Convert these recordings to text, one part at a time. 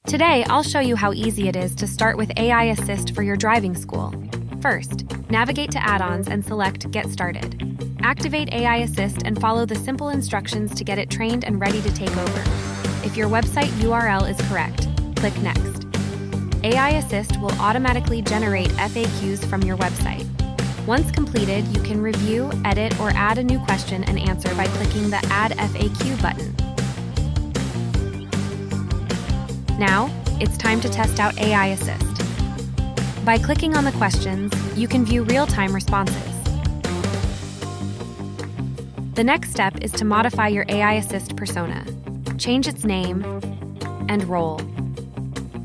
Today, I'll show you how easy it is to start with AI Assist for your driving school. First, navigate to Add-ons and select Get Started. Activate AI Assist and follow the simple instructions to get it trained and ready to take over. If your website URL is correct, click Next. AI Assist will automatically generate FAQs from your website. Once completed, you can review, edit, or add a new question and answer by clicking the Add FAQ button. Now, it's time to test out AI Assist. By clicking on the questions, you can view real-time responses. The next step is to modify your AI Assist persona. Change its name and role,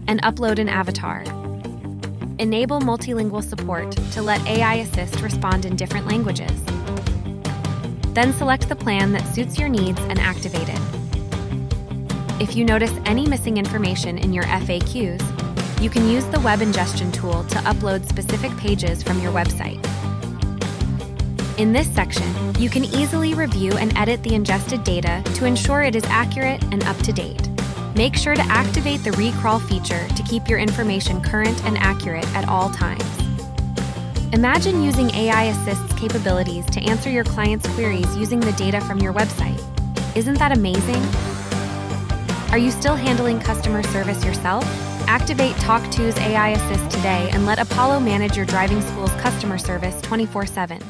and upload an avatar. Enable multilingual support to let AI Assist respond in different languages. Then select the plan that suits your needs and activate it. If you notice any missing information in your FAQs, you can use the web ingestion tool to upload specific pages from your website. In this section, you can easily review and edit the ingested data to ensure it is accurate and up to date. Make sure to activate the recrawl feature to keep your information current and accurate at all times. Imagine using AI Assist's capabilities to answer your clients' queries using the data from your website. Isn't that amazing? Are you still handling customer service yourself? Activate tawk.to's AI Assist today and let Apollo manage your driving school's customer service 24/7.